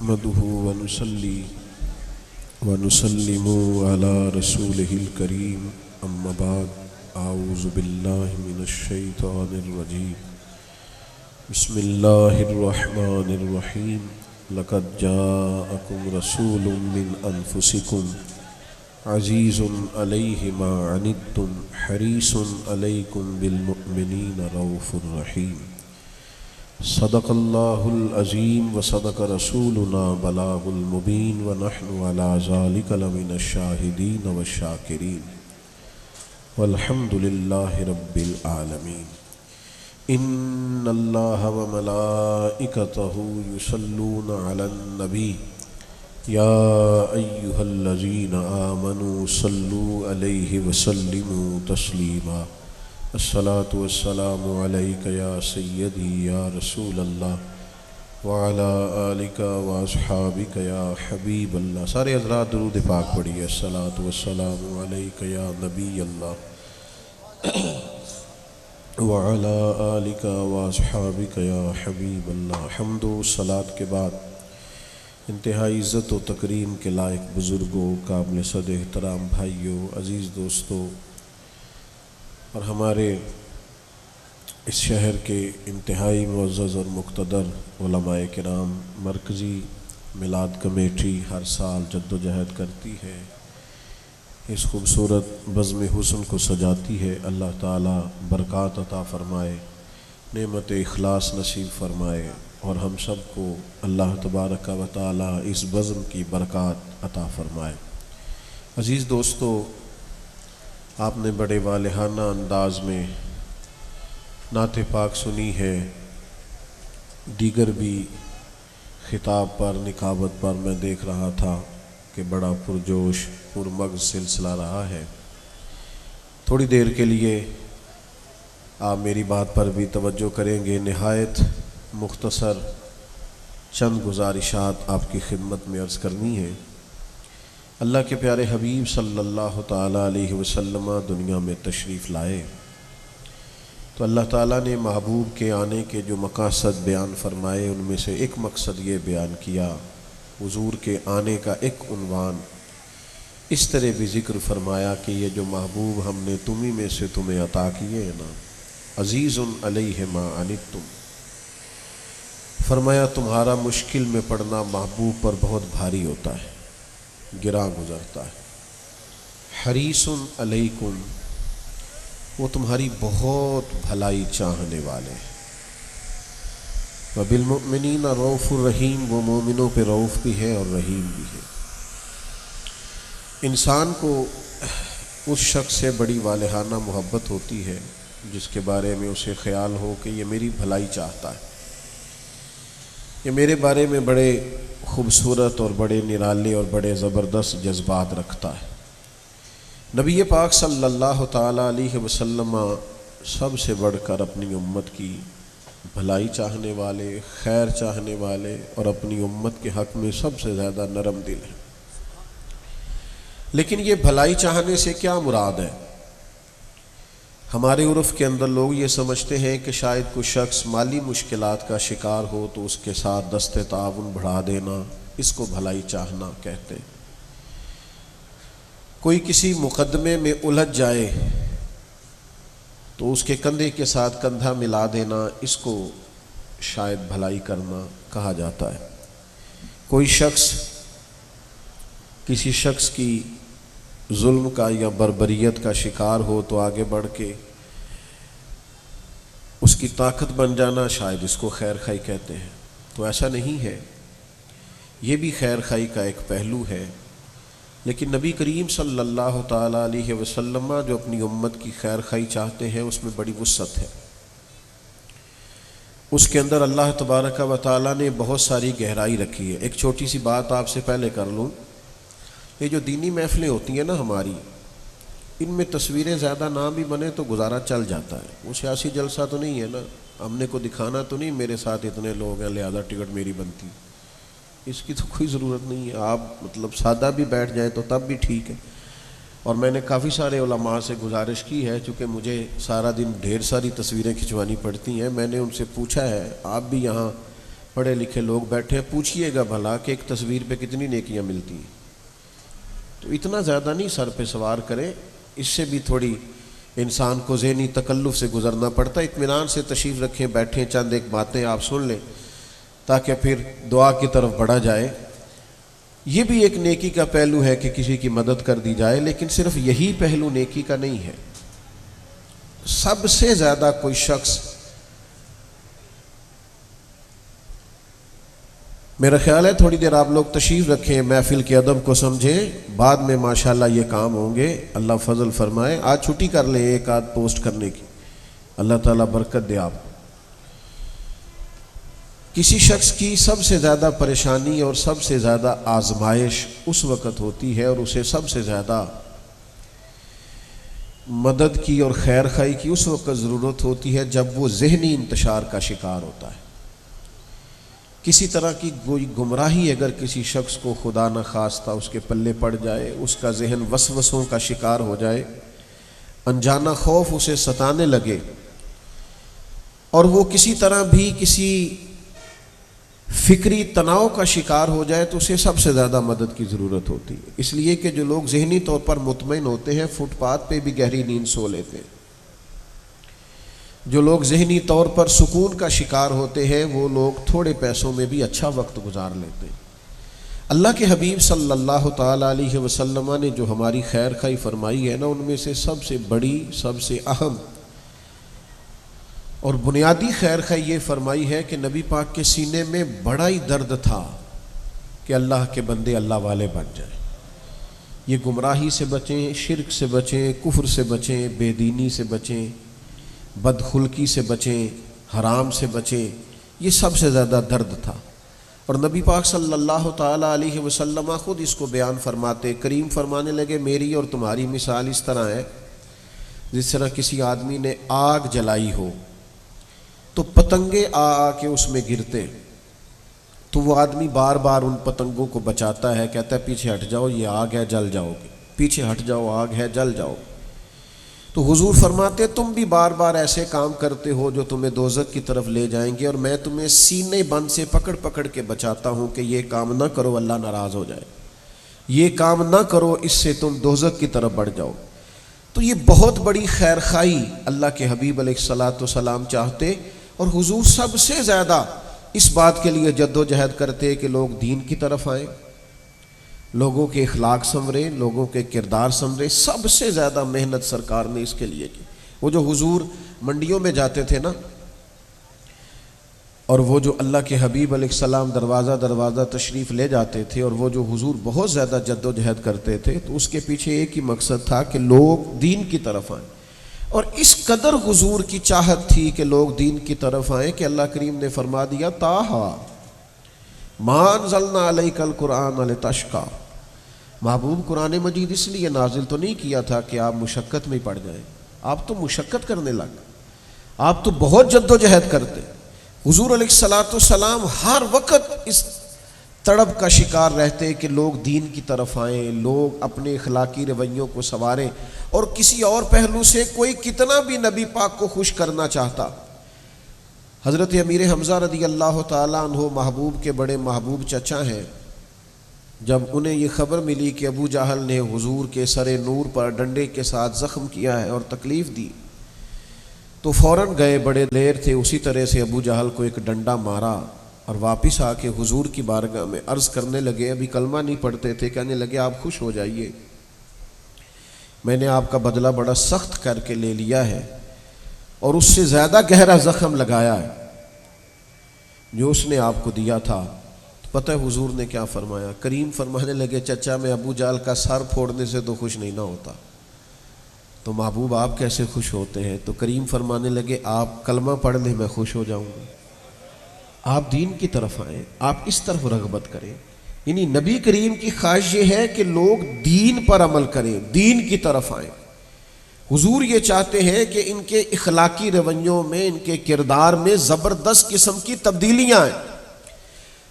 نحمده ونصلي ونسلم على رسوله الكريم أما بعد أعوذ بالله من الشيطان الرجيم بسم الله الرحمن الرحيم لقد جاءكم رسول من أنفسكم عزيز عليه ما عنتم حريص عليكم بالمؤمنين رؤوف رحيم صدق الله العظيم وصدق رسولنا بلاغ المبين ونحن على ذلك لمن الشاهدين والشاكرين والحمد لله رب العالمين إن الله وملائكته يصلون على النبي يا أيها الذين آمنوا صلوا عليه وسلموا تسليما الصلاة والسلام عليك يا سيدي يا رسول الله وعلى آلك وأصحابك يا حبيب الله. سارے حضرات درود پاک پڑھیے. الصلاة والسلام عليك يا نبي الله وعلى آلك وأصحابك يا حبيب الله. حمد و صلاة کے بعد انتہائی عزت و تکریم کے لائق بزرگوں، قابل صد احترام بھائیوں، عزیز دوستوں اور ہمارے اس شہر کے انتہائی معزز اور مقتدر علماء کرام، مرکزی میلاد کمیٹی ہر سال جد و جہد کرتی ہے، اس خوبصورت بزم حسن کو سجاتی ہے. اللہ تعالیٰ برکات عطا فرمائے، نعمت اخلاص نصیب فرمائے اور ہم سب کو اللہ تبارک و تعالیٰ اس بزم کی برکات عطا فرمائے. عزیز دوستو، آپ نے بڑے والہانہ انداز میں نعت پاک سنی ہے. دیگر بھی خطاب پر، نکابت پر میں دیکھ رہا تھا کہ بڑا پرجوش پرمغز سلسلہ رہا ہے. تھوڑی دیر کے لیے آپ میری بات پر بھی توجہ کریں گے. نہایت مختصر چند گزارشات آپ کی خدمت میں عرض کرنی ہے. اللہ کے پیارے حبیب صلی اللہ تعالیٰ علیہ وسلم دنیا میں تشریف لائے تو اللہ تعالیٰ نے محبوب کے آنے کے جو مقاصد بیان فرمائے، ان میں سے ایک مقصد یہ بیان کیا، حضور کے آنے کا ایک عنوان اس طرح بھی ذکر فرمایا کہ یہ جو محبوب ہم نے تمہیں میں سے تمہیں عطا کیے ہیں نا، عزیز علیہ ما عنتم، فرمایا تمہارا مشکل میں پڑنا محبوب پر بہت بھاری ہوتا ہے، گراں گزرتا ہے. حریص علیکم، وہ تمہاری بہت بھلائی چاہنے والے ہیں. وبالمؤمنین رؤوف الرحیم، وہ مومنوں پہ رؤوف بھی ہے اور رحیم بھی ہے. انسان کو اس شخص سے بڑی والہانہ محبت ہوتی ہے جس کے بارے میں اسے خیال ہو کہ یہ میری بھلائی چاہتا ہے، یہ میرے بارے میں بڑے خوبصورت اور بڑے نرالے اور بڑے زبردست جذبات رکھتا ہے. نبی پاک صلی اللہ تعالیٰ علیہ وسلم سب سے بڑھ کر اپنی امت کی بھلائی چاہنے والے، خیر چاہنے والے اور اپنی امت کے حق میں سب سے زیادہ نرم دل ہیں. لیکن یہ بھلائی چاہنے سے کیا مراد ہے؟ ہمارے عرف کے اندر لوگ یہ سمجھتے ہیں کہ شاید کوئی شخص مالی مشکلات کا شکار ہو تو اس کے ساتھ دست تعاون بڑھا دینا، اس کو بھلائی چاہنا کہتے ہیں. کوئی کسی مقدمے میں الجھ جائے تو اس کے کندھے کے ساتھ کندھا ملا دینا، اس کو شاید بھلائی کرنا کہا جاتا ہے. کوئی شخص کسی شخص کی ظلم کا یا بربریت کا شکار ہو تو آگے بڑھ کے اس کی طاقت بن جانا، شاید اس کو خیر خواہی کہتے ہیں. تو ایسا نہیں ہے، یہ بھی خیر خواہی کا ایک پہلو ہے. لیکن نبی کریم صلی اللہ تعالیٰ علیہ وسلم جو اپنی امت کی خیر خواہی چاہتے ہیں اس میں بڑی وسعت ہے. اس کے اندر اللہ تبارک و تعالیٰ نے بہت ساری گہرائی رکھی ہے. ایک چھوٹی سی بات آپ سے پہلے کر لوں، یہ جو دینی محفلیں ہوتی ہیں نا ہماری، ان میں تصویریں زیادہ نہ بھی بنے تو گزارا چل جاتا ہے. وہ سیاسی جلسہ تو نہیں ہے نا، ہم نے کو دکھانا تو نہیں میرے ساتھ اتنے لوگ ہیں لہذا ٹکٹ میری بنتی، اس کی تو کوئی ضرورت نہیں ہے. آپ مطلب سادہ بھی بیٹھ جائے تو تب بھی ٹھیک ہے. اور میں نے کافی سارے علماء سے گزارش کی ہے، چونکہ مجھے سارا دن ڈھیر ساری تصویریں کھنچوانی پڑتی ہیں. میں نے ان سے پوچھا ہے آپ بھی یہاں پڑھے لکھے لوگ بیٹھے ہیں، پوچھئے گا بھلا کہ ایک تصویر پہ کتنی نیکیاں ملتی ہیں؟ تو اتنا زیادہ نہیں سر پہ سوار کریں، اس سے بھی تھوڑی انسان کو ذہنی تکلف سے گزرنا پڑتا ہے۔ اطمینان سے تشریف رکھیں، بیٹھیں، چند ایک باتیں آپ سن لیں تاکہ پھر دعا کی طرف بڑھا جائے۔ یہ بھی ایک نیکی کا پہلو ہے کہ کسی کی مدد کر دی جائے، لیکن صرف یہی پہلو نیکی کا نہیں ہے۔ سب سے زیادہ کوئی شخص، میرا خیال ہے تھوڑی دیر آپ لوگ تشریف رکھیں، محفل کے ادب کو سمجھیں، بعد میں ماشاءاللہ یہ کام ہوں گے، اللہ فضل فرمائے۔ آج چھٹی کر لیں ایک آدھ پوسٹ کرنے کی، اللہ تعالیٰ برکت دے آپ کو۔ کسی شخص کی سب سے زیادہ پریشانی اور سب سے زیادہ آزمائش اس وقت ہوتی ہے، اور اسے سب سے زیادہ مدد کی اور خیر خواہی کی اس وقت ضرورت ہوتی ہے جب وہ ذہنی انتشار کا شکار ہوتا ہے۔ کسی طرح کی کوئی گمراہی اگر کسی شخص کو خدا نخواستہ اس کے پلے پڑ جائے، اس کا ذہن وسوسوں کا شکار ہو جائے، انجانہ خوف اسے ستانے لگے، اور وہ کسی طرح بھی کسی فکری تناؤ کا شکار ہو جائے، تو اسے سب سے زیادہ مدد کی ضرورت ہوتی ہے۔ اس لیے کہ جو لوگ ذہنی طور پر مطمئن ہوتے ہیں، فٹ پاتھ پہ بھی گہری نیند سو لیتے ہیں۔ جو لوگ ذہنی طور پر سکون کا شکار ہوتے ہیں، وہ لوگ تھوڑے پیسوں میں بھی اچھا وقت گزار لیتے ہیں۔ اللہ کے حبیب صلی اللہ تعالیٰ علیہ وسلم نے جو ہماری خیر خواہی فرمائی ہے نا، ان میں سے سب سے بڑی، سب سے اہم اور بنیادی خیر خواہی یہ فرمائی ہے کہ نبی پاک کے سینے میں بڑا ہی درد تھا کہ اللہ کے بندے اللہ والے بن جائیں، یہ گمراہی سے بچیں، شرک سے بچیں، کفر سے بچیں، بے دینی سے بچیں، بدخلقی سے بچیں، حرام سے بچیں، یہ سب سے زیادہ درد تھا۔ اور نبی پاک صلی اللہ تعالیٰ علیہ وسلم خود اس کو بیان فرماتے، کریم فرمانے لگے میری اور تمہاری مثال اس طرح ہے جس طرح کسی آدمی نے آگ جلائی ہو تو پتنگے آ کے اس میں گرتے، تو وہ آدمی بار بار ان پتنگوں کو بچاتا ہے، کہتا ہے پیچھے ہٹ جاؤ، یہ آگ ہے جل جاؤ گے، پیچھے ہٹ جاؤ آگ ہے جل جاؤ گے۔ تو حضور فرماتے تم بھی بار بار ایسے کام کرتے ہو جو تمہیں دوزخ کی طرف لے جائیں گے، اور میں تمہیں سینے بند سے پکڑ پکڑ کے بچاتا ہوں کہ یہ کام نہ کرو، اللہ ناراض ہو جائے، یہ کام نہ کرو، اس سے تم دوزخ کی طرف بڑھ جاؤ۔ تو یہ بہت بڑی خیر خواہی اللہ کے حبیب علیہ الصلاۃ والسلام چاہتے، اور حضور سب سے زیادہ اس بات کے لیے جد و جہد کرتے کہ لوگ دین کی طرف آئیں، لوگوں کے اخلاق سنورے، لوگوں کے کردار سنورے۔ سب سے زیادہ محنت سرکار نے اس کے لیے کی۔ وہ جو حضور منڈیوں میں جاتے تھے نا، اور وہ جو اللہ کے حبیب علیہ السلام دروازہ دروازہ تشریف لے جاتے تھے، اور وہ جو حضور بہت زیادہ جد و جہد کرتے تھے، تو اس کے پیچھے ایک ہی مقصد تھا کہ لوگ دین کی طرف آئیں۔ اور اس قدر حضور کی چاہت تھی کہ لوگ دین کی طرف آئیں کہ اللہ کریم نے فرما دیا طٰہٰ مَا أَنزَلْنَا عَلَيْكَ الْقُرْآنَ لِتَشْقَىٰ، محبوب قرآن مجید اس لیے نازل تو نہیں کیا تھا کہ آپ مشقت میں پڑ جائیں، آپ تو مشقت کرنے لگ، آپ تو بہت جد و جہد کرتے۔ حضور علیہ الصلاۃ والسلام ہر وقت اس تڑپ کا شکار رہتے کہ لوگ دین کی طرف آئیں، لوگ اپنے اخلاقی رویوں کو سنواریں۔ اور کسی اور پہلو سے کوئی کتنا بھی نبی پاک کو خوش کرنا چاہتا، حضرت امیر حمزہ رضی اللہ تعالیٰ عنہ محبوب کے بڑے محبوب چچا ہیں، جب انہیں یہ خبر ملی کہ ابو جہل نے حضور کے سر نور پر ڈنڈے کے ساتھ زخم کیا ہے اور تکلیف دی، تو فوراً گئے، بڑے دیر تھے، اسی طرح سے ابو جہل کو ایک ڈنڈا مارا، اور واپس آ کے حضور کی بارگاہ میں عرض کرنے لگے، ابھی کلمہ نہیں پڑھتے تھے، کہنے لگے آپ خوش ہو جائیے، میں نے آپ کا بدلہ بڑا سخت کر کے لے لیا ہے، اور اس سے زیادہ گہرا زخم لگایا ہے جو اس نے آپ کو دیا تھا۔ پتہ ہے حضور نے کیا فرمایا؟ کریم فرمانے لگے چچا میں ابو جہل کا سر پھوڑنے سے تو خوش نہیں نہ ہوتا، تو محبوب آپ کیسے خوش ہوتے ہیں؟ تو کریم فرمانے لگے آپ کلمہ پڑھ لیں میں خوش ہو جاؤں گا، آپ دین کی طرف آئیں، آپ اس طرف رغبت کریں۔ یعنی نبی کریم کی خواہش یہ ہے کہ لوگ دین پر عمل کریں، دین کی طرف آئیں۔ حضور یہ چاہتے ہیں کہ ان کے اخلاقی رویوں میں، ان کے کردار میں زبردست قسم کی تبدیلیاں آئیں۔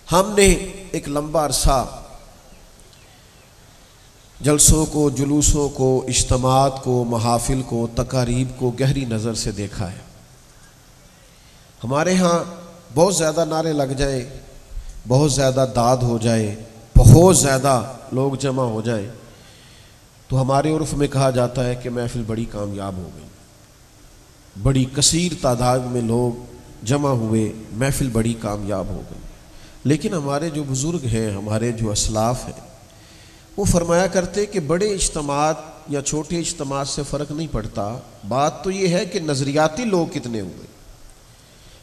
ہم نے ایک لمبا عرصہ جلسوں کو، جلوسوں کو، اجتماعات کو، محافل کو، تقاریب کو گہری نظر سے دیکھا ہے۔ ہمارے ہاں بہت زیادہ نعرے لگ جائیں، بہت زیادہ داد ہو جائے، بہت زیادہ لوگ جمع ہو جائیں تو ہمارے عرف میں کہا جاتا ہے کہ محفل بڑی کامیاب ہو گئی، بڑی کثیر تعداد میں لوگ جمع ہوئے، محفل بڑی کامیاب ہو گئی۔ لیکن ہمارے جو بزرگ ہیں، ہمارے جو اسلاف ہیں، وہ فرمایا کرتے کہ بڑے اجتماعات یا چھوٹے اجتماعات سے فرق نہیں پڑتا، بات تو یہ ہے کہ نظریاتی لوگ کتنے ہوئے،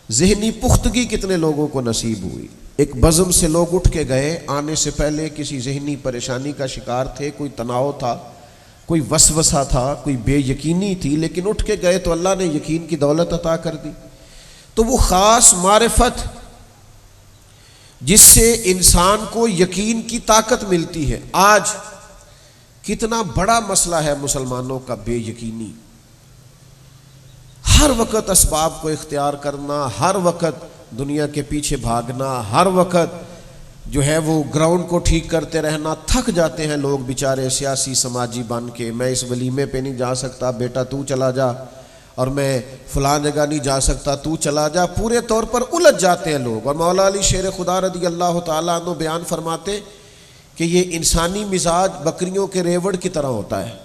ذہنی پختگی کتنے لوگوں کو نصیب ہوئی۔ ایک بزم سے لوگ اٹھ کے گئے، آنے سے پہلے کسی ذہنی پریشانی کا شکار تھے، کوئی تناؤ تھا، کوئی وسوسہ تھا، کوئی بے یقینی تھی، لیکن اٹھ کے گئے تو اللہ نے یقین کی دولت عطا کر دی۔ تو وہ خاص معرفت جس سے انسان کو یقین کی طاقت ملتی ہے۔ آج کتنا بڑا مسئلہ ہے مسلمانوں کا بے یقینی، ہر وقت اسباب کو اختیار کرنا، ہر وقت دنیا کے پیچھے بھاگنا، ہر وقت جو ہے وہ گراؤنڈ کو ٹھیک کرتے رہنا۔ تھک جاتے ہیں لوگ بیچارے سیاسی سماجی بن کے، میں اس ولیمے پہ نہیں جا سکتا، بیٹا تو چلا جا، اور میں فلاں جگہ نہیں جا سکتا، تو چلا جا، پورے طور پر الجھ جاتے ہیں لوگ۔ اور مولا علی شیر خدا رضی اللہ تعالیٰ عنہ بیان فرماتے کہ یہ انسانی مزاج بکریوں کے ریوڑ کی طرح ہوتا ہے۔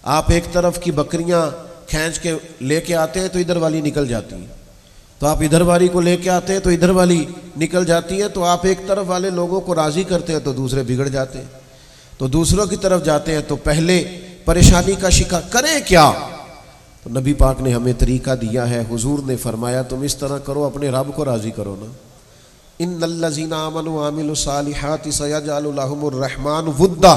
آپ ایک طرف کی بکریاں کھینچ کے لے کے آتے ہیں تو ادھر والی نکل جاتی ہیں، تو آپ ادھر والی کو لے کے آتے ہیں تو ادھر والی نکل جاتی ہیں، تو آپ ایک طرف والے لوگوں کو راضی کرتے ہیں تو دوسرے بگڑ جاتے ہیں، تو دوسروں کی طرف جاتے ہیں تو پہلے پریشانی کا شکار۔ کریں کیا؟ تو نبی پاک نے ہمیں طریقہ دیا ہے، حضور نے فرمایا تم اس طرح کرو، اپنے رب کو راضی کرو نا۔ ان الذین آمنوا وعملوا الصالحات سیجعل لهم الرحمن ودا،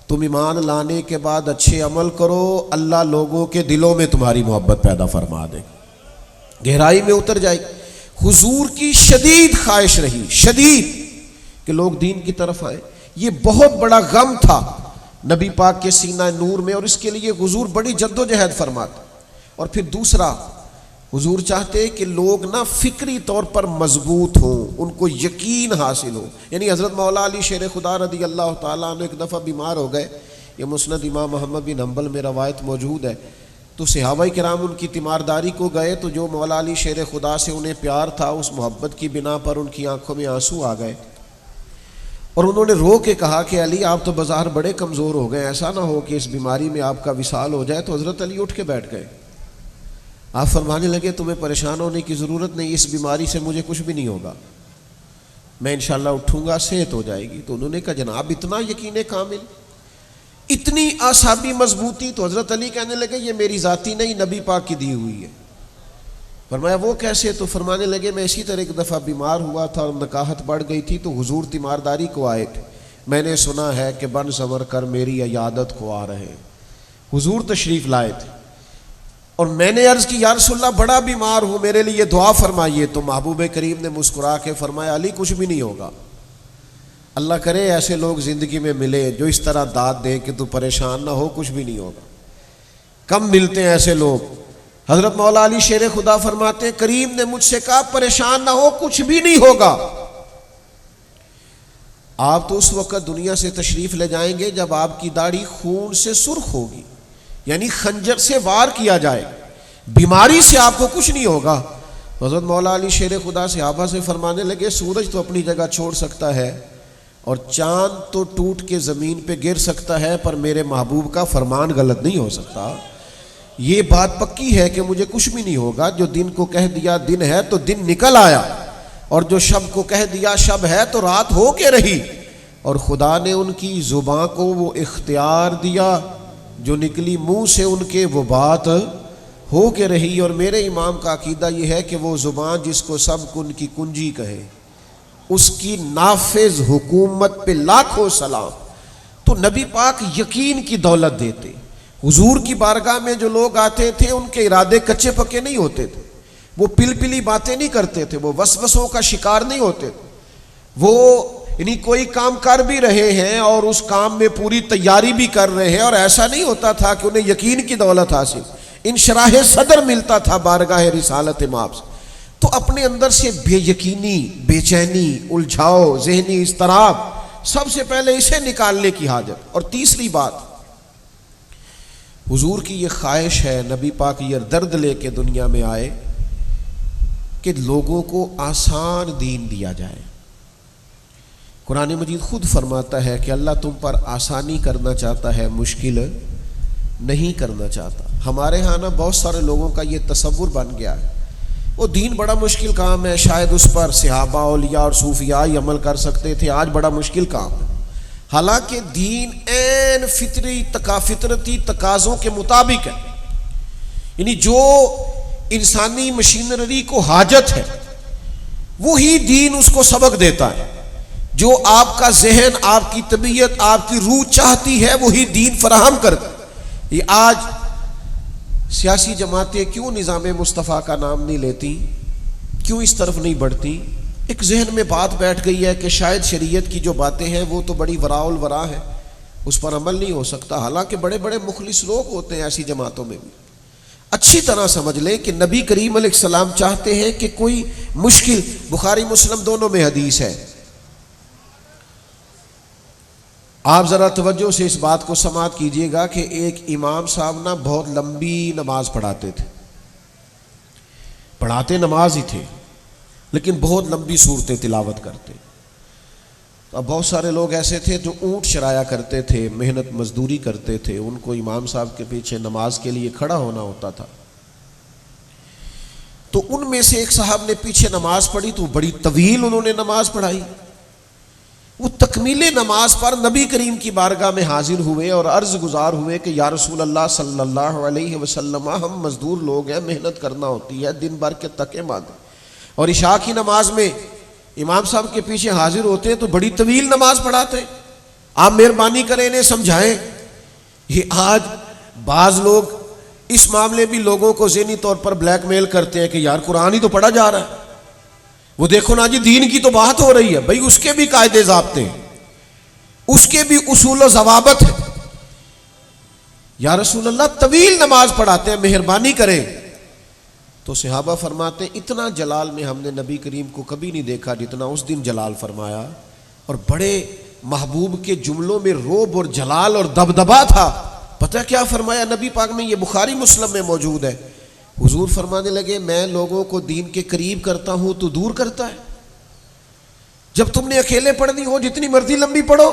تم ایمان لانے کے بعد اچھے عمل کرو، اللہ لوگوں کے دلوں میں تمہاری محبت پیدا فرما دے، گہرائی میں اتر جائے۔ حضور کی شدید خواہش رہی، شدید، کہ لوگ دین کی طرف آئے۔ یہ بہت بڑا غم تھا نبی پاک کے سینہ نور میں، اور اس کے لیے حضور بڑی جد و جہد فرماتے۔ اور پھر دوسرا، حضور چاہتے کہ لوگ نہ فکری طور پر مضبوط ہوں، ان کو یقین حاصل ہو۔ یعنی حضرت مولا علی شیر خدا رضی اللہ تعالیٰ عنہ ایک دفعہ بیمار ہو گئے، یہ مسند امام محمد بن حنبل میں روایت موجود ہے، تو صحابہ کرام ان کی تیمارداری کو گئے، تو جو مولا علی شیر خدا سے انہیں پیار تھا، اس محبت کی بنا پر ان کی آنکھوں میں آنسو آ گئے، اور انہوں نے رو کے کہا کہ علی آپ تو بظاہر بڑے کمزور ہو گئے، ایسا نہ ہو کہ اس بیماری میں آپ کا وصال ہو جائے۔ تو حضرت علی اٹھ کے بیٹھ گئے، آپ فرمانے لگے تمہیں پریشان ہونے کی ضرورت نہیں، اس بیماری سے مجھے کچھ بھی نہیں ہوگا، میں انشاءاللہ اٹھوں گا، صحت ہو جائے گی۔ تو انہوں نے کہا جناب اتنا یقین کامل، اتنی اعصابی مضبوطی؟ تو حضرت علی کہنے لگے یہ میری ذاتی نہیں، نبی پاک کی دی ہوئی ہے۔ فرمایا وہ کیسے؟ تو فرمانے لگے میں اسی طرح ایک دفعہ بیمار ہوا تھا اور نکاحت بڑھ گئی تھی، تو حضور تیمارداری کو آئے تھے، میں نے سنا ہے کہ بن سنور کر میری عیادت کو آ رہے ہیں، حضور تشریف لائے تھے، اور میں نے عرض کی یا رسول اللہ بڑا بیمار ہوں، میرے لیے دعا فرمائیے۔ تو محبوب کریم نے مسکرا کے فرمایا علی کچھ بھی نہیں ہوگا، اللہ کرے ایسے لوگ زندگی میں ملے جو اس طرح داد دیں کہ تو پریشان نہ ہو، کچھ بھی نہیں ہوگا، کم ملتے ہیں ایسے لوگ۔ حضرت مولا علی شیر خدا فرماتے ہیں کریم نے مجھ سے کہا پریشان نہ ہو، کچھ بھی نہیں ہوگا۔ آپ تو اس وقت دنیا سے تشریف لے جائیں گے جب آپ کی داڑھی خون سے سرخ ہوگی، یعنی خنجر سے وار کیا جائے، بیماری سے آپ کو کچھ نہیں ہوگا۔ حضرت مولا علی شیر خدا صحابہ سے فرمانے لگے سورج تو اپنی جگہ چھوڑ سکتا ہے اور چاند تو ٹوٹ کے زمین پہ گر سکتا ہے، پر میرے محبوب کا فرمان غلط نہیں ہو سکتا۔ یہ بات پکی ہے کہ مجھے کچھ بھی نہیں ہوگا، جو دن کو کہہ دیا دن ہے تو دن نکل آیا، اور جو شب کو کہہ دیا شب ہے تو رات ہو کے رہی، اور خدا نے ان کی زبان کو وہ اختیار دیا، جو نکلی منہ سے ان کے وہ بات ہو کے رہی۔ اور میرے امام کا عقیدہ یہ ہے کہ وہ زبان جس کو سب کن کی کنجی کہے، اس کی نافذ حکومت پہ لاکھوں سلام۔ تو نبی پاک یقین کی دولت دیتے۔ حضور کی بارگاہ میں جو لوگ آتے تھے ان کے ارادے کچے پکے نہیں ہوتے تھے، وہ پلی باتیں نہیں کرتے تھے، وہ وسوسوں کا شکار نہیں ہوتے تھے، وہ یعنی کوئی کام کر بھی رہے ہیں اور اس کام میں پوری تیاری بھی کر رہے ہیں، اور ایسا نہیں ہوتا تھا کہ انہیں یقین کی دولت حاصل، انشراح صدر ملتا تھا بارگاہ رسالت مآب سے۔ تو اپنے اندر سے بے یقینی، بے چینی، الجھاؤ، ذہنی اضطراب، سب سے پہلے اسے نکالنے کی حاجت۔ اور تیسری بات، حضور کی یہ خواہش ہے، نبی پاک یہ درد لے کے دنیا میں آئے کہ لوگوں کو آسان دین دیا جائے۔ قرآن مجید خود فرماتا ہے کہ اللہ تم پر آسانی کرنا چاہتا ہے، مشکل نہیں کرنا چاہتا۔ ہمارے ہاں نا بہت سارے لوگوں کا یہ تصور بن گیا ہے، وہ دین بڑا مشکل کام ہے، شاید اس پر صحابہ، اولیاء اور صوفیاء ہی عمل کر سکتے تھے، آج بڑا مشکل کام ہے۔ حالانکہ دین عین فطرتی تقاضوں کے مطابق ہے، یعنی جو انسانی مشینری کو حاجت ہے وہی دین اس کو سبق دیتا ہے، جو آپ کا ذہن، آپ کی طبیعت، آپ کی روح چاہتی ہے وہی دین فراہم کرتا ہے۔ یہ آج سیاسی جماعتیں کیوں نظام مصطفیٰ کا نام نہیں لیتی، کیوں اس طرف نہیں بڑھتی؟ ایک ذہن میں بات بیٹھ گئی ہے کہ شاید شریعت کی جو باتیں ہیں وہ تو بڑی وراء الورا ہے، اس پر عمل نہیں ہو سکتا۔ حالانکہ بڑے بڑے مخلص لوگ ہوتے ہیں ایسی جماعتوں میں بھی۔ اچھی طرح سمجھ لیں کہ نبی کریم علیہ السلام چاہتے ہیں کہ کوئی مشکل، بخاری مسلم دونوں میں حدیث ہے، آپ ذرا توجہ سے اس بات کو سماعت کیجئے گا کہ ایک امام صاحب نا بہت لمبی نماز پڑھاتے تھے، پڑھاتے نماز ہی تھے لیکن بہت لمبی صورتیں تلاوت کرتے۔ اب بہت سارے لوگ ایسے تھے جو اونٹ چرایا کرتے تھے، محنت مزدوری کرتے تھے، ان کو امام صاحب کے پیچھے نماز کے لیے کھڑا ہونا ہوتا تھا۔ تو ان میں سے ایک صاحب نے پیچھے نماز پڑھی تو بڑی طویل انہوں نے نماز پڑھائی۔ وہ تکمیل نماز پر نبی کریم کی بارگاہ میں حاضر ہوئے اور عرض گزار ہوئے کہ یا رسول اللہ صلی اللہ علیہ وسلم، ہم مزدور لوگ ہیں، محنت کرنا ہوتی ہے، دن بھر کے تکے ماندے، اور عشاء کی نماز میں امام صاحب کے پیچھے حاضر ہوتے ہیں تو بڑی طویل نماز پڑھاتے ہیں، آپ مہربانی کریں انہیں سمجھائیں۔ یہ آج بعض لوگ اس معاملے بھی لوگوں کو ذہنی طور پر بلیک میل کرتے ہیں کہ یار قرآن ہی تو پڑھا جا رہا ہے، وہ دیکھو نا جی دین کی تو بات ہو رہی ہے، بھائی اس کے بھی قاعدے ضابطے ہیں، اس کے بھی اصول و ضوابط ہیں۔ یا رسول اللہ طویل نماز پڑھاتے ہیں، مہربانی کریں۔ تو صحابہ فرماتے ہیں اتنا جلال میں ہم نے نبی کریم کو کبھی نہیں دیکھا جتنا اس دن جلال فرمایا، اور بڑے محبوب کے جملوں میں رعب اور جلال اور دبدبا تھا۔ پتہ کیا فرمایا نبی پاک میں؟ یہ بخاری مسلم میں موجود ہے۔ حضور فرمانے لگے میں لوگوں کو دین کے قریب کرتا ہوں تو دور کرتا ہے۔ جب تم نے اکیلے پڑھنی ہو جتنی مرضی لمبی پڑھو،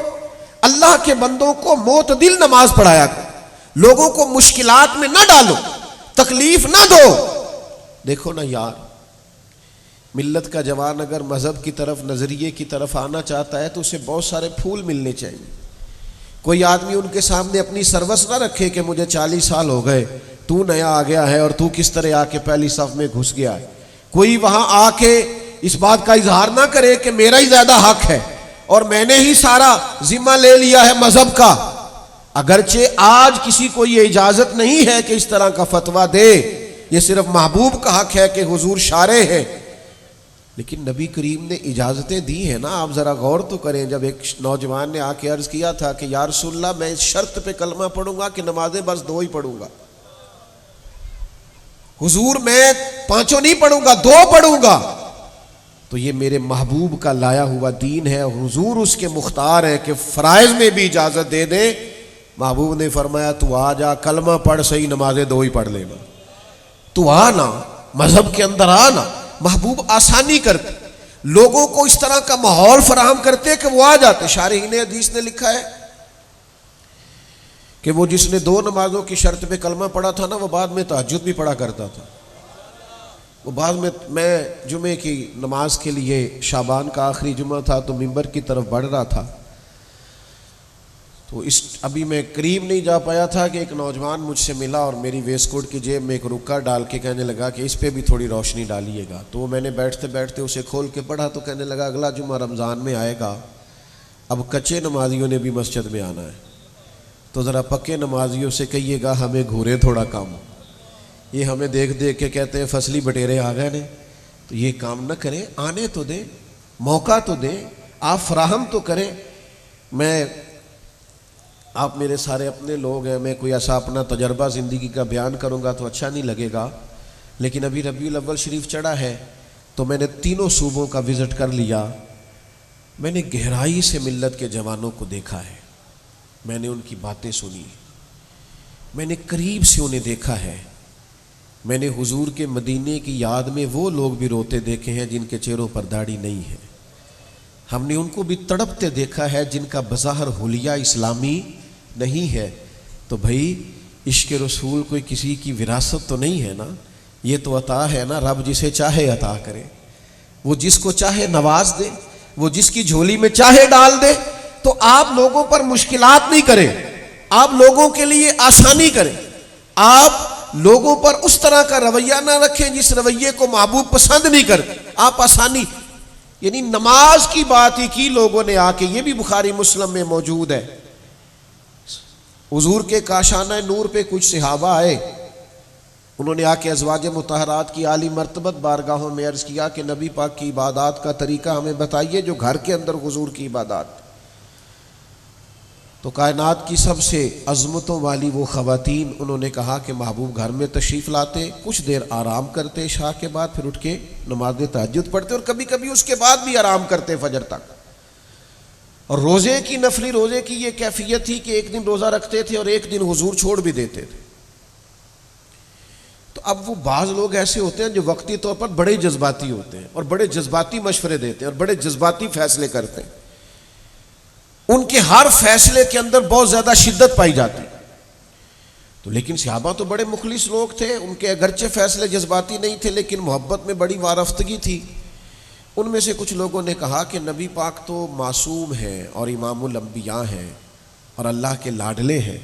اللہ کے بندوں کو معتدل نماز پڑھایا کرو، لوگوں کو مشکلات میں نہ ڈالو، تکلیف نہ دو۔ دیکھو نا یار، ملت کا جوان اگر مذہب کی طرف، نظریے کی طرف آنا چاہتا ہے تو اسے بہت سارے پھول ملنے چاہیے۔ کوئی آدمی ان کے سامنے اپنی سروس نہ رکھے کہ مجھے 40 سال ہو گئے، تو نیا آ گیا ہے اور تو کس طرح آ کے پہلی صف میں گھس گیا ہے۔ کوئی وہاں آ کے اس بات کا اظہار نہ کرے کہ میرا ہی زیادہ حق ہے اور میں نے ہی سارا ذمہ لے لیا ہے مذہب کا۔ اگرچہ آج کسی کو یہ اجازت نہیں ہے کہ اس طرح کا فتویٰ دے، یہ صرف محبوب کا حق ہے کہ حضور شارع ہے، لیکن نبی کریم نے اجازتیں دی ہیں نا۔ آپ ذرا غور تو کریں، جب ایک نوجوان نے آ کے عرض کیا تھا کہ یا رسول اللہ میں اس شرط پہ کلمہ پڑھوں گا کہ نمازیں بس 2 ہی پڑھوں گا، حضور میں 5 نہیں پڑھوں گا، 2 پڑھوں گا، تو یہ میرے محبوب کا لایا ہوا دین ہے، حضور اس کے مختار ہیں کہ فرائض میں بھی اجازت دے دیں۔ محبوب نے فرمایا تو آ جا، کلمہ پڑھ، صحیح نمازیں 2 ہی پڑھ لینا، تو آنا مذہب کے اندر آنا۔ محبوب آسانی کرتے، لوگوں کو اس طرح کا ماحول فراہم کرتے کہ وہ آ جاتے۔ شارحین حدیث نے لکھا ہے کہ وہ جس نے 2 نمازوں کی شرط پہ کلمہ پڑھا تھا نا، وہ بعد میں تہجد بھی پڑھا کرتا تھا۔ وہ بعد میں جمعے کی نماز کے لیے، شعبان کا آخری جمعہ تھا تو ممبر کی طرف بڑھ رہا تھا، تو ابھی میں قریب نہیں جا پایا تھا کہ ایک نوجوان مجھ سے ملا اور میری ویسٹ کوٹ کی جیب میں ایک رکا ڈال کے کہنے لگا کہ اس پہ بھی تھوڑی روشنی ڈالیے گا۔ تو میں نے بیٹھتے بیٹھتے اسے کھول کے پڑھا تو کہنے لگا اگلا جمعہ رمضان میں آئے گا، اب کچے نمازیوں نے بھی مسجد میں آنا ہے، تو ذرا پکے نمازیوں سے کہیے گا ہمیں گھورے تھوڑا کم، یہ ہمیں دیکھ دیکھ کے کہتے ہیں فصلی بٹیرے آ گئے نے، تو یہ کام نہ کریں، آنے تو دیں، موقع تو دیں، آپ فراہم تو کریں۔ آپ میرے سارے اپنے لوگ ہیں، میں کوئی ایسا اپنا تجربہ زندگی کا بیان کروں گا تو اچھا نہیں لگے گا، لیکن ابھی ربیع الاول شریف چڑھا ہے تو میں نے 3 صوبوں کا وزٹ کر لیا۔ میں نے گہرائی سے ملت کے جوانوں کو دیکھا ہے، میں نے ان کی باتیں سنی، میں نے قریب سے انہیں دیکھا ہے، میں نے حضور کے مدینے کی یاد میں وہ لوگ بھی روتے دیکھے ہیں جن کے چہروں پر داڑھی نہیں ہے، ہم نے ان کو بھی تڑپتے دیکھا ہے جن کا بظاہر حلیہ اسلامی نہیں ہے۔ تو بھائی عشق رسول کوئی کسی کی وراثت تو نہیں ہے نا، یہ تو عطا ہے نا، رب جسے چاہے عطا کرے، وہ جس کو چاہے نواز دے، وہ جس کی جھولی میں چاہے ڈال دے۔ تو آپ لوگوں پر مشکلات نہیں کریں، آپ لوگوں کے لیے آسانی کریں، آپ لوگوں پر اس طرح کا رویہ نہ رکھیں جس رویے کو محبوب پسند نہیں کرتے، آپ آسانی، یعنی نماز کی بات ہی کی لوگوں نے آ کے، یہ بھی بخاری مسلم میں موجود ہے۔ حضور کے کاشانہ نور پہ کچھ صحابہ آئے، انہوں نے آ کے ازواج مطہرات کی عالی مرتبت بارگاہوں میں عرض کیا کہ نبی پاک کی عبادات کا طریقہ ہمیں بتائیے جو گھر کے اندر حضور کی عبادات۔ تو کائنات کی سب سے عظمتوں والی وہ خواتین، انہوں نے کہا کہ محبوب گھر میں تشریف لاتے، کچھ دیر آرام کرتے عشاء کے بعد، پھر اٹھ کے نماز تہجد پڑھتے، اور کبھی کبھی اس کے بعد بھی آرام کرتے فجر تک۔ اور روزے کی، نفلی روزے کی یہ کیفیت تھی کہ ایک دن روزہ رکھتے تھے اور ایک دن حضور چھوڑ بھی دیتے تھے۔ تو اب وہ بعض لوگ ایسے ہوتے ہیں جو وقتی طور پر بڑے جذباتی ہوتے ہیں اور بڑے جذباتی مشورے دیتے ہیں اور بڑے جذباتی فیصلے کرتے ہیں، ان کے ہر فیصلے کے اندر بہت زیادہ شدت پائی جاتی۔ تو لیکن صحابہ تو بڑے مخلص لوگ تھے، ان کے اگرچہ فیصلے جذباتی نہیں تھے لیکن محبت میں بڑی وارفتگی تھی۔ ان میں سے کچھ لوگوں نے کہا کہ نبی پاک تو معصوم ہیں اور امام الانبیاء ہیں اور اللہ کے لاڈلے ہیں،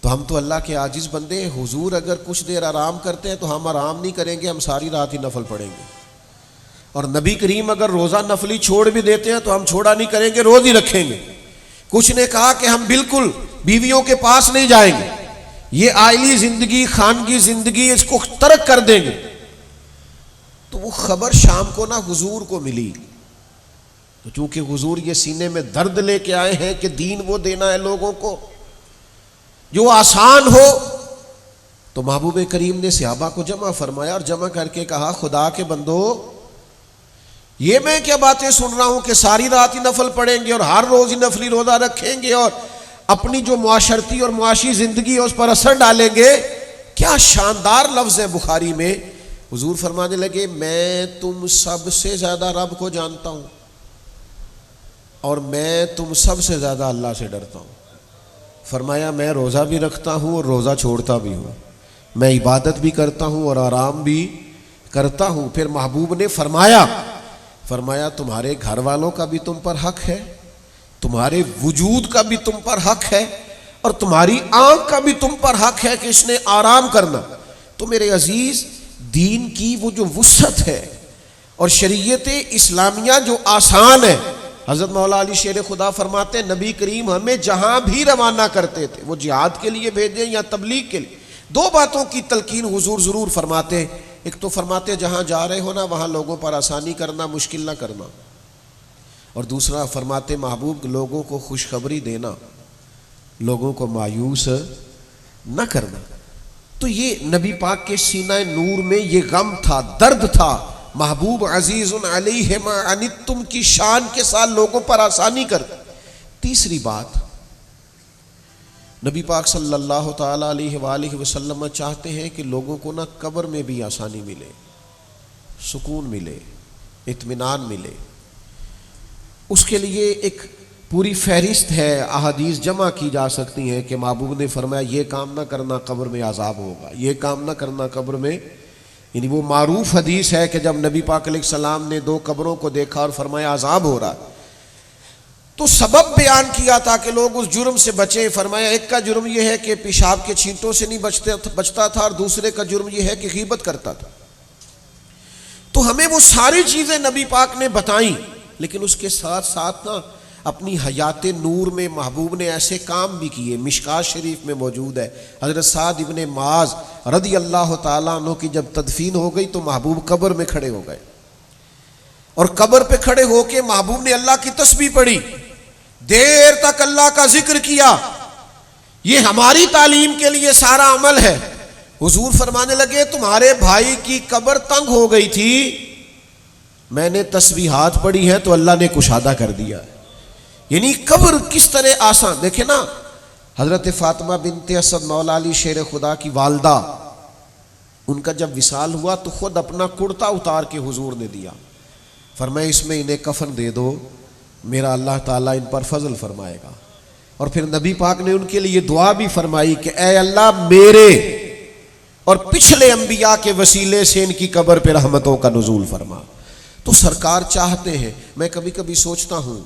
تو ہم تو اللہ کے عاجز بندے ہیں، حضور اگر کچھ دیر آرام کرتے ہیں تو ہم آرام نہیں کریں گے، ہم ساری رات ہی نفل پڑھیں گے، اور نبی کریم اگر روزہ نفلی چھوڑ بھی دیتے ہیں تو ہم چھوڑا نہیں کریں گے، روز ہی رکھیں گے۔ کچھ نے کہا کہ ہم بالکل بیویوں کے پاس نہیں جائیں گے، یہ عائلی زندگی، خانگی زندگی، اس کو ترک کر دیں گے۔ تو وہ خبر شام کو نہ حضور کو ملی، تو چونکہ حضور یہ سینے میں درد لے کے آئے ہیں کہ دین وہ دینا ہے لوگوں کو جو آسان ہو، تو محبوب کریم نے صحابہ کو جمع فرمایا اور جمع کر کے کہا خدا کے بندو، یہ میں کیا باتیں سن رہا ہوں کہ ساری رات ہی نفل پڑھیں گے اور ہر روز ہی نفلی روزہ رکھیں گے اور اپنی جو معاشرتی اور معاشی زندگی ہے اس پر اثر ڈالیں گے، کیا شاندار لفظ ہے بخاری میں۔ حضور فرمانے لگے میں تم سب سے زیادہ رب کو جانتا ہوں اور میں تم سب سے زیادہ اللہ سے ڈرتا ہوں۔ فرمایا میں روزہ بھی رکھتا ہوں اور روزہ چھوڑتا بھی ہوں، میں عبادت بھی کرتا ہوں اور آرام بھی کرتا ہوں۔ پھر محبوب نے فرمایا تمہارے گھر والوں کا بھی تم پر حق ہے، تمہارے وجود کا بھی تم پر حق ہے، اور تمہاری آنکھ کا بھی تم پر حق ہے کہ اس نے آرام کرنا۔ تو میرے عزیز، دین کی وہ جو وسعت ہے اور شریعت اسلامیہ جو آسان ہے، حضرت مولا علی شیر خدا فرماتے ہیں نبی کریم ہمیں جہاں بھی روانہ کرتے تھے، وہ جہاد کے لیے بھیجیں یا تبلیغ کے لیے، دو باتوں کی تلقین حضور ضرور فرماتے۔ ایک تو فرماتے جہاں جا رہے ہو نا وہاں لوگوں پر آسانی کرنا، مشکل نہ کرنا، اور دوسرا فرماتے محبوب لوگوں کو خوشخبری دینا، لوگوں کو مایوس نہ کرنا۔ تو یہ نبی پاک کے سینہ نور میں یہ غم تھا، درد تھا، محبوب عزیز علیہ ما عنتم کی شان کے ساتھ لوگوں پر آسانی کر۔ تیسری بات، نبی پاک صلی اللہ تعالی علیہ وآلہ وسلم چاہتے ہیں کہ لوگوں کو نہ قبر میں بھی آسانی ملے، سکون ملے، اطمینان ملے۔ اس کے لیے ایک پوری فہرست ہے، احادیث جمع کی جا سکتی ہیں کہ محبوب نے فرمایا یہ کام نہ کرنا قبر میں عذاب ہوگا، یہ کام نہ کرنا قبر میں، یعنی وہ معروف حدیث ہے کہ جب نبی پاک علیہ السلام نے دو قبروں کو دیکھا اور فرمایا عذاب ہو رہا، تو سبب بیان کیا تھا کہ لوگ اس جرم سے بچیں۔ فرمایا ایک کا جرم یہ ہے کہ پیشاب کے چھینٹوں سے نہیں بچتا تھا، اور دوسرے کا جرم یہ ہے کہ غیبت کرتا تھا۔ تو ہمیں وہ ساری چیزیں نبی پاک نے بتائیں، لیکن اس کے ساتھ ساتھ نا اپنی حیات نور میں محبوب نے ایسے کام بھی کیے۔ مشکات شریف میں موجود ہے، حضرت سعد ابن معاذ رضی اللہ تعالیٰ عنہ کی جب تدفین ہو گئی تو محبوب قبر میں کھڑے ہو گئے، اور قبر پہ کھڑے ہو کے محبوب نے اللہ کی تسبیح پڑھی، دیر تک اللہ کا ذکر کیا۔ یہ ہماری تعلیم کے لیے سارا عمل ہے۔ حضور فرمانے لگے تمہارے بھائی کی قبر تنگ ہو گئی تھی، میں نے تسبیحات پڑھی ہیں تو اللہ نے کشادہ کر دیا۔ یعنی قبر کس طرح آسان، دیکھیں نا حضرت فاطمہ بنت اسد مولا علی شیر خدا کی والدہ، ان کا جب وصال ہوا تو خود اپنا کرتا اتار کے حضور نے دیا، فرمایا اس میں انہیں کفن دے دو، میرا اللہ تعالیٰ ان پر فضل فرمائے گا۔ اور پھر نبی پاک نے ان کے لیے دعا بھی فرمائی کہ اے اللہ میرے اور پچھلے انبیاء کے وسیلے سے ان کی قبر پہ رحمتوں کا نزول فرما۔ تو سرکار چاہتے ہیں، میں کبھی کبھی سوچتا ہوں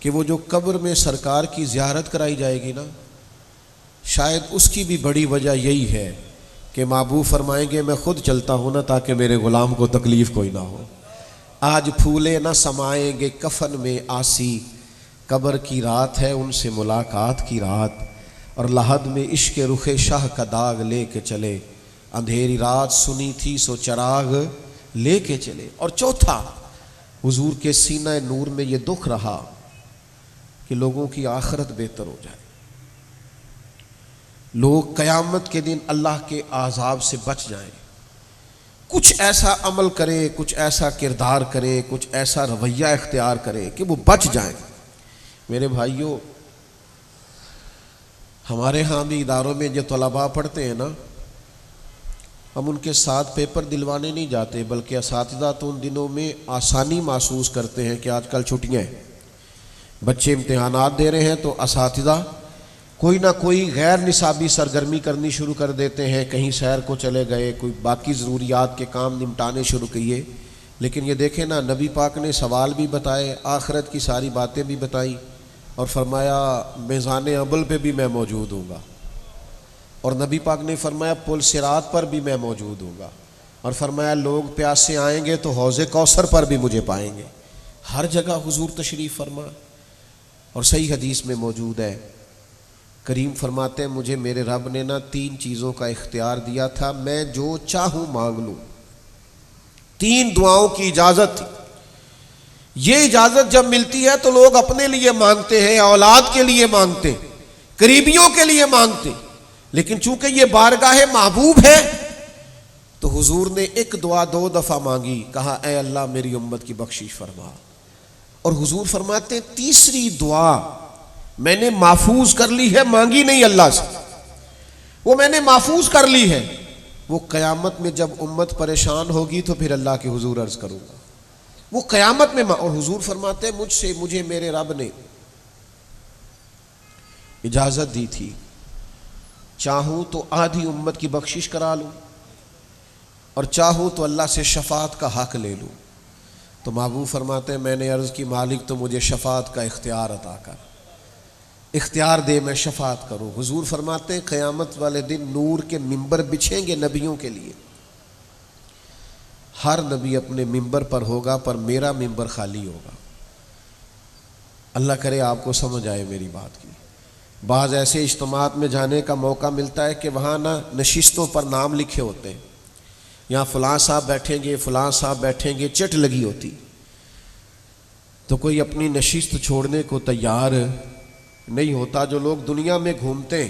کہ وہ جو قبر میں سرکار کی زیارت کرائی جائے گی نا، شاید اس کی بھی بڑی وجہ یہی ہے کہ محبوب فرمائیں گے میں خود چلتا ہوں نا تاکہ میرے غلام کو تکلیف کوئی نہ ہو۔ آج پھولے نہ سمائیں گے کفن میں آسی، قبر کی رات ہے ان سے ملاقات کی رات، اور لحد میں عشق رخ شاہ کا داغ لے کے چلے، اندھیری رات سنی تھی سو چراغ لے کے چلے۔ اور چوتھا، حضور کے سینہ نور میں یہ دکھ رہا کہ لوگوں کی آخرت بہتر ہو جائے، لوگ قیامت کے دن اللہ کے عذاب سے بچ جائیں، کچھ ایسا عمل کرے، کچھ ایسا کردار کرے، کچھ ایسا رویہ اختیار کرے کہ وہ بچ جائیں۔ میرے بھائیوں، ہمارے ہاں بھی اداروں میں جو طلباء پڑھتے ہیں نا، ہم ان کے ساتھ پیپر دلوانے نہیں جاتے، بلکہ اساتذہ تو ان دنوں میں آسانی محسوس کرتے ہیں کہ آج کل چھٹیاں ہیں، بچے امتحانات دے رہے ہیں تو اساتذہ کوئی نہ کوئی غیر نصابی سرگرمی کرنی شروع کر دیتے ہیں، کہیں سیر کو چلے گئے، کوئی باقی ضروریات کے کام نمٹانے شروع کیے۔ لیکن یہ دیکھیں نا، نبی پاک نے سوال بھی بتائے، آخرت کی ساری باتیں بھی بتائیں، اور فرمایا میزان عمل پہ بھی میں موجود ہوں گا، اور نبی پاک نے فرمایا پل صراط پر بھی میں موجود ہوں گا، اور فرمایا لوگ پیاسے آئیں گے تو حوض کوثر پر بھی مجھے پائیں گے۔ ہر جگہ حضور تشریف فرما، اور صحیح حدیث میں موجود ہے، کریم فرماتے ہیں مجھے میرے رب نے نا 3 چیزوں کا اختیار دیا تھا، میں جو چاہوں مانگ لوں۔ 3 دعاؤں کی اجازت تھی۔ یہ اجازت جب ملتی ہے تو لوگ اپنے لیے مانگتے ہیں، اولاد کے لیے مانگتے، قریبیوں کے لیے مانگتے، لیکن چونکہ یہ بارگاہ محبوب ہے تو حضور نے ایک دعا 2 دفعہ مانگی، کہا اے اللہ میری امت کی بخشش فرما۔ اور حضور فرماتے ہیں تیسری دعا میں نے محفوظ کر لی ہے، مانگی نہیں اللہ سے، وہ میں نے محفوظ کر لی ہے، وہ قیامت میں جب امت پریشان ہوگی تو پھر اللہ کے حضور عرض کروں گا، وہ قیامت میں۔ اور حضور فرماتے ہیں مجھے میرے رب نے اجازت دی تھی، چاہوں تو آدھی امت کی بخشش کرا لوں، اور چاہوں تو اللہ سے شفاعت کا حق لے لوں۔ تو محبوب فرماتے ہیں میں نے عرض کی مالک تو مجھے شفاعت کا اختیار عطا کر، اختیار دے میں شفاعت کروں۔ حضور فرماتے ہیں قیامت والے دن نور کے ممبر بچھیں گے نبیوں کے لیے، ہر نبی اپنے ممبر پر ہوگا پر میرا ممبر خالی ہوگا۔ اللہ کرے آپ کو سمجھ آئے میری بات کی۔ بعض ایسے اجتماعات میں جانے کا موقع ملتا ہے کہ وہاں نہ نشستوں پر نام لکھے ہوتے ہیں، یہاں فلاں صاحب بیٹھیں گے، فلاں صاحب بیٹھیں گے، چٹ لگی ہوتی، تو کوئی اپنی نشست چھوڑنے کو تیار نہیں ہوتا۔ جو لوگ دنیا میں گھومتے ہیں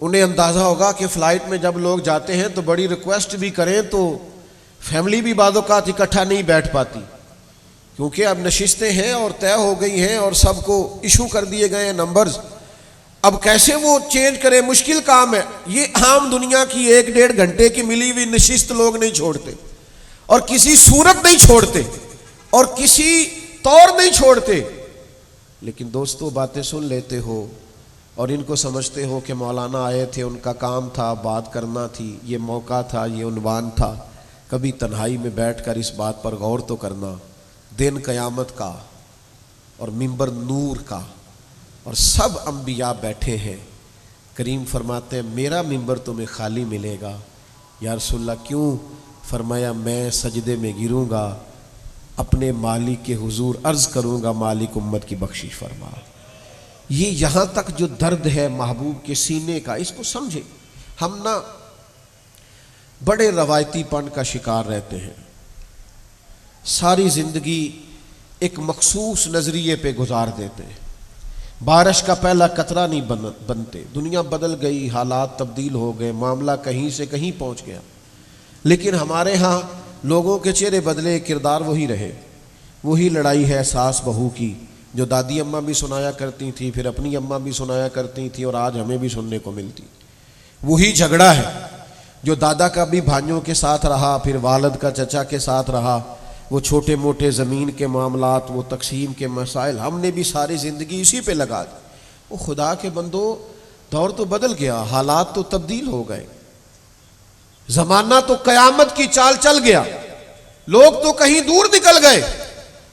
انہیں اندازہ ہوگا کہ فلائٹ میں جب لوگ جاتے ہیں تو بڑی ریکویسٹ بھی کریں تو فیملی بھی بعض اوقات اکٹھا نہیں بیٹھ پاتی، کیونکہ اب نشستیں ہیں اور طے ہو گئی ہیں اور سب کو ایشو کر دیے گئے ہیں نمبرز، اب کیسے وہ چینج کرے، مشکل کام ہے۔ یہ عام دنیا کی 1-1.5 گھنٹے کی ملی ہوئی نشست لوگ نہیں چھوڑتے، اور کسی صورت نہیں چھوڑتے، اور کسی طور نہیں چھوڑتے۔ لیکن دوستو باتیں سن لیتے ہو اور ان کو سمجھتے ہو کہ مولانا آئے تھے، ان کا کام تھا بات کرنا تھی، یہ موقع تھا، یہ عنوان تھا، کبھی تنہائی میں بیٹھ کر اس بات پر غور تو کرنا، دن قیامت کا اور منبر نور کا، اور سب انبیاء بیٹھے ہیں۔ کریم فرماتے ہیں میرا منبر تمہیں خالی ملے گا۔ یا رسول اللہ کیوں؟ فرمایا میں سجدے میں گروں گا، اپنے مالک کے حضور عرض کروں گا مالک امت کی بخشش فرما۔ یہ یہاں تک جو درد ہے محبوب کے سینے کا، اس کو سمجھے۔ ہم نا بڑے روایتی پن کا شکار رہتے ہیں، ساری زندگی ایک مخصوص نظریے پہ گزار دیتے ہیں، بارش کا پہلا قطرہ نہیں بنتے، دنیا بدل گئی، حالات تبدیل ہو گئے، معاملہ کہیں سے کہیں پہنچ گیا، لیکن ہمارے ہاں لوگوں کے چہرے بدلے، کردار وہی رہے، وہی لڑائی ہے ساس بہو کی، جو دادی اماں بھی سنایا کرتی تھیں، پھر اپنی اماں بھی سنایا کرتی تھیں اور آج ہمیں بھی سننے کو ملتی، وہی جھگڑا ہے جو دادا کا بھی بھائیوں کے ساتھ رہا، پھر والد کا چچا کے ساتھ رہا، وہ چھوٹے موٹے زمین کے معاملات، وہ تقسیم کے مسائل، ہم نے بھی ساری زندگی اسی پہ لگا دی۔ وہ خدا کے بندو، دور تو بدل گیا، حالات تو تبدیل ہو گئے، زمانہ تو قیامت کی چال چل گیا، لوگ تو کہیں دور نکل گئے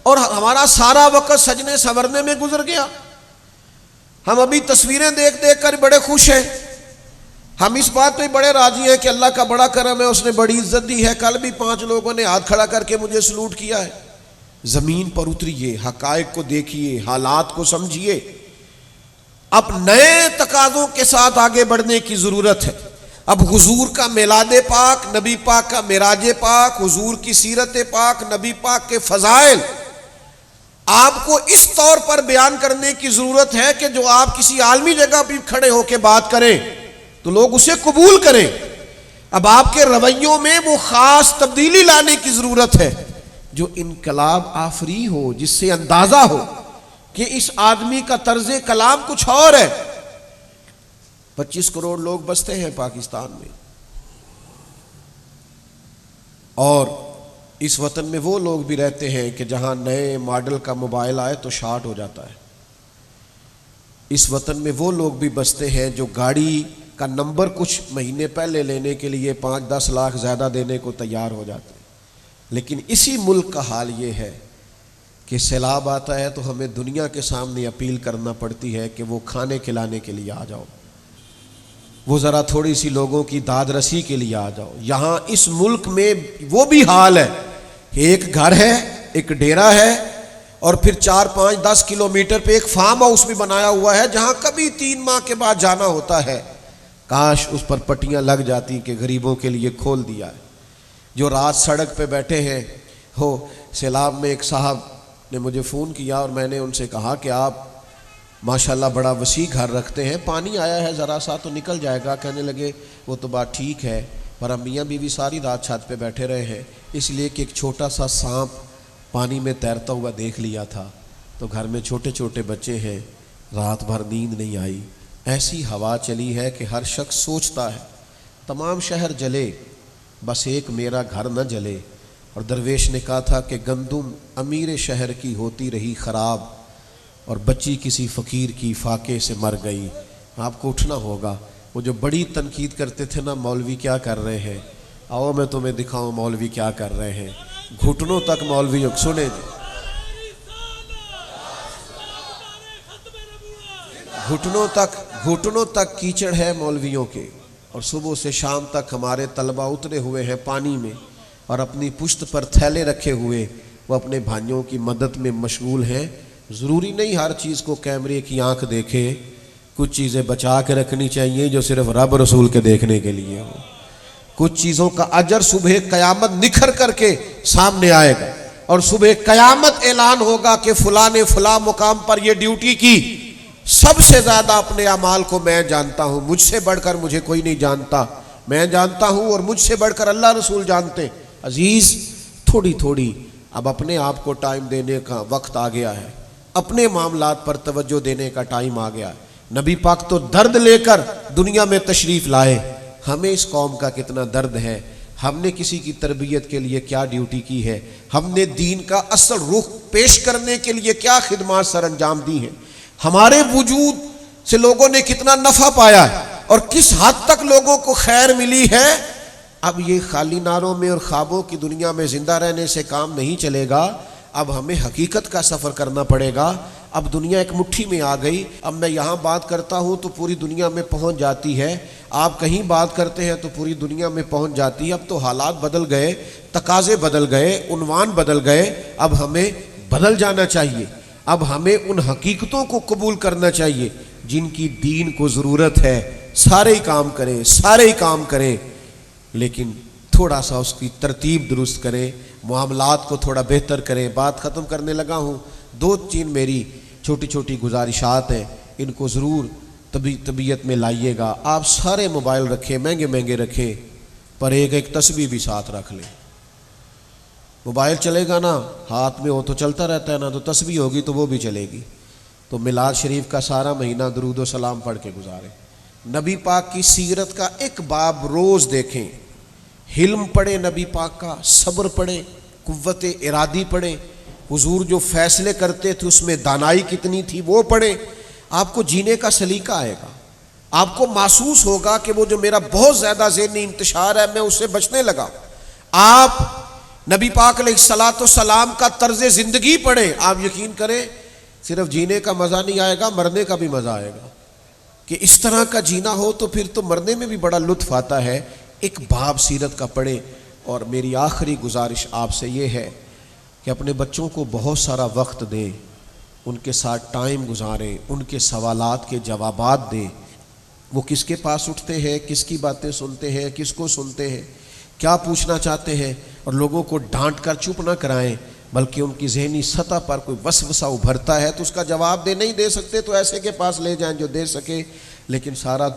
اور ہمارا سارا وقت سجنے سنورنے میں گزر گیا۔ ہم ابھی تصویریں دیکھ دیکھ کر بڑے خوش ہیں، ہم اس بات پہ بڑے راضی ہیں کہ اللہ کا بڑا کرم ہے، اس نے بڑی عزت دی ہے۔ کل بھی 5 لوگوں نے ہاتھ کھڑا کر کے مجھے سلوٹ کیا ہے۔ زمین پر اتریے، حقائق کو دیکھیے، حالات کو سمجھیے، اب نئے تقاضوں کے ساتھ آگے بڑھنے کی ضرورت ہے۔ اب حضور کا میلاد پاک، نبی پاک کا معراج پاک، حضور کی سیرت پاک، نبی پاک کے فضائل آپ کو اس طور پر بیان کرنے کی ضرورت ہے کہ جو آپ کسی عالمی جگہ پہ کھڑے ہو کے بات کریں تو لوگ اسے قبول کریں۔ اب آپ کے رویوں میں وہ خاص تبدیلی لانے کی ضرورت ہے جو انقلاب آفری ہو، جس سے اندازہ ہو کہ اس آدمی کا طرز کلام کچھ اور ہے۔ 25 کروڑ لوگ بستے ہیں پاکستان میں، اور اس وطن میں وہ لوگ بھی رہتے ہیں کہ جہاں نئے ماڈل کا موبائل آئے تو شارٹ ہو جاتا ہے۔ اس وطن میں وہ لوگ بھی بستے ہیں جو گاڑی کا نمبر کچھ مہینے پہلے لینے کے لیے 5-10 لاکھ زیادہ دینے کو تیار ہو جاتے ہیں۔ لیکن اسی ملک کا حال یہ ہے کہ سیلاب آتا ہے تو ہمیں دنیا کے سامنے اپیل کرنا پڑتی ہے کہ وہ کھانے کھلانے کے لیے آ جاؤ، وہ ذرا تھوڑی سی لوگوں کی داد رسی کے لیے آ جاؤ۔ یہاں اس ملک میں وہ بھی حال ہے کہ ایک گھر ہے، ایک ڈیرا ہے، اور پھر 4-5-10 کلومیٹر پہ ایک فارم ہاؤس بھی بنایا ہوا ہے جہاں کبھی 3 ماہ کے بعد جانا ہوتا ہے۔ کاش اس پر پٹیاں لگ جاتی کہ غریبوں کے لیے کھول دیا ہے۔ جو رات سڑک پہ بیٹھے ہیں، ہو سیلاب میں ایک صاحب نے مجھے فون کیا اور میں نے ان سے کہا کہ آپ ماشاءاللہ بڑا وسیع گھر رکھتے ہیں، پانی آیا ہے ذرا سا تو نکل جائے گا۔ کہنے لگے وہ تو بات ٹھیک ہے، پر ہم میاں بیوی ساری رات چھت پہ بیٹھے رہے ہیں اس لیے کہ ایک چھوٹا سا سانپ پانی میں تیرتا ہوا دیکھ لیا تھا، تو گھر میں چھوٹے چھوٹے بچے ہیں، رات بھر نیند نہیں آئی۔ ایسی ہوا چلی ہے کہ ہر شخص سوچتا ہے تمام شہر جلے بس ایک میرا گھر نہ جلے۔ اور درویش نے کہا تھا کہ گندم امیر شہر کی ہوتی رہی خراب، اور بچی کسی فقیر کی فاقے سے مر گئی۔ آپ کو اٹھنا ہوگا۔ وہ جو بڑی تنقید کرتے تھے نا، مولوی کیا کر رہے ہیں، آؤ میں تمہیں دکھاؤں مولوی کیا کر رہے ہیں۔ گھٹنوں تک مولوی سنے جی، گھٹنوں تک کیچڑ ہے مولویوں کے، اور صبح سے شام تک ہمارے طلبہ اترے ہوئے ہیں پانی میں اور اپنی پشت پر تھیلے رکھے ہوئے وہ اپنے بھائیوں کی مدد میں مشغول ہیں۔ ضروری نہیں ہر چیز کو کیمرے کی آنکھ دیکھے، کچھ چیزیں بچا کے رکھنی چاہیے جو صرف رب رسول کے دیکھنے کے لیے ہو۔ کچھ چیزوں کا اجر صبح قیامت نکھر کر کے سامنے آئے گا، اور صبح قیامت اعلان ہوگا کہ فلاں نے فلاں مقام پر یہ ڈیوٹی کی۔ سب سے زیادہ اپنے اعمال کو میں جانتا ہوں، مجھ سے بڑھ کر مجھے کوئی نہیں جانتا، میں جانتا ہوں اور مجھ سے بڑھ کر اللہ رسول جانتے۔ عزیز، تھوڑی تھوڑی اب اپنے آپ کو ٹائم دینے کا وقت آ گیا ہے، اپنے معاملات پر توجہ دینے کا ٹائم آ گیا ہے۔ نبی پاک تو درد لے کر دنیا میں تشریف لائے، ہمیں اس قوم کا کتنا درد ہے، ہم نے کسی کی تربیت کے لیے کیا ڈیوٹی کی ہے، ہم نے دین کا اصل رخ پیش کرنے کے لیے کیا خدمات سر انجام دی ہیں، ہمارے وجود سے لوگوں نے کتنا نفع پایا ہے اور کس حد تک لوگوں کو خیر ملی ہے۔ اب یہ خالی نعروں میں اور خوابوں کی دنیا میں زندہ رہنے سے کام نہیں چلے گا، اب ہمیں حقیقت کا سفر کرنا پڑے گا۔ اب دنیا ایک مٹھی میں آ گئی، اب میں یہاں بات کرتا ہوں تو پوری دنیا میں پہنچ جاتی ہے، آپ کہیں بات کرتے ہیں تو پوری دنیا میں پہنچ جاتی ہے۔ اب تو حالات بدل گئے، تقاضے بدل گئے، عنوان بدل گئے، اب ہمیں بدل جانا چاہیے۔ اب ہمیں ان حقیقتوں کو قبول کرنا چاہیے جن کی دین کو ضرورت ہے۔ سارے ہی کام کریں، سارے ہی کام کریں، لیکن تھوڑا سا اس کی ترتیب درست کریں، معاملات کو تھوڑا بہتر کریں۔ بات ختم کرنے لگا ہوں، 2-3 میری چھوٹی چھوٹی گزارشات ہیں، ان کو ضرور طبیعت میں لائیے گا۔ آپ سارے موبائل رکھیں، مہنگے مہنگے رکھیں، پر ایک تسبیح بھی ساتھ رکھ لیں۔ موبائل چلے گا نا ہاتھ میں وہ تو چلتا رہتا ہے نا، تو تسبیح ہوگی تو وہ بھی چلے گی۔ تو میلاد شریف کا سارا مہینہ درود و سلام پڑھ کے گزارے، نبی پاک کی سیرت کا ایک باب روز دیکھیں، حلم پڑھیں نبی پاک کا، صبر پڑھیں، قوت ارادی پڑھیں، حضور جو فیصلے کرتے تھے اس میں دانائی کتنی تھی وہ پڑھیں، آپ کو جینے کا سلیقہ آئے گا، آپ کو محسوس ہوگا کہ وہ جو میرا بہت زیادہ ذہنی انتشار ہے میں اس سے بچنے لگا۔ آپ نبی پاک علیہ الصلاۃ والسلام کا طرز زندگی پڑھیں، آپ یقین کریں صرف جینے کا مزہ نہیں آئے گا، مرنے کا بھی مزہ آئے گا، کہ اس طرح کا جینا ہو تو پھر تو مرنے میں بھی بڑا لطف آتا ہے۔ ایک باب سیرت کا پڑھیں۔ اور میری آخری گزارش آپ سے یہ ہے کہ اپنے بچوں کو بہت سارا وقت دیں، ان کے ساتھ ٹائم گزاریں، ان کے سوالات کے جوابات دیں، وہ کس کے پاس اٹھتے ہیں، کس کی باتیں سنتے ہیں، کس کو سنتے ہیں، کیا پوچھنا چاہتے ہیں، اور لوگوں کو ڈانٹ کر چپ نہ کرائیں، بلکہ ان کی ذہنی سطح پر کوئی وسوسہ ابھرتا ہے تو اس کا جواب نہیں دے سکتے تو ایسے کے پاس لے جائیں جو دے سکے، لیکن سارا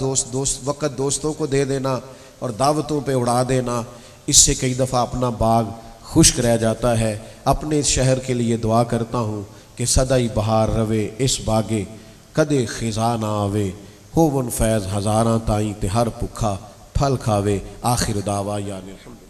وقت دوستوں کو دے دینا اور دعوتوں پہ اڑا دینا، اس سے کئی دفعہ اپنا باغ خشک رہ جاتا ہے۔ اپنے اس شہر کے لیے دعا کرتا ہوں کہ سدائی بہار روے اس باغے، کدے خزاں نہ آوے، ہوون فیض ہزاراں تائیں تے ہر بھکھا پھل کھاوے۔ آخر دعوا یعنی الحمد۔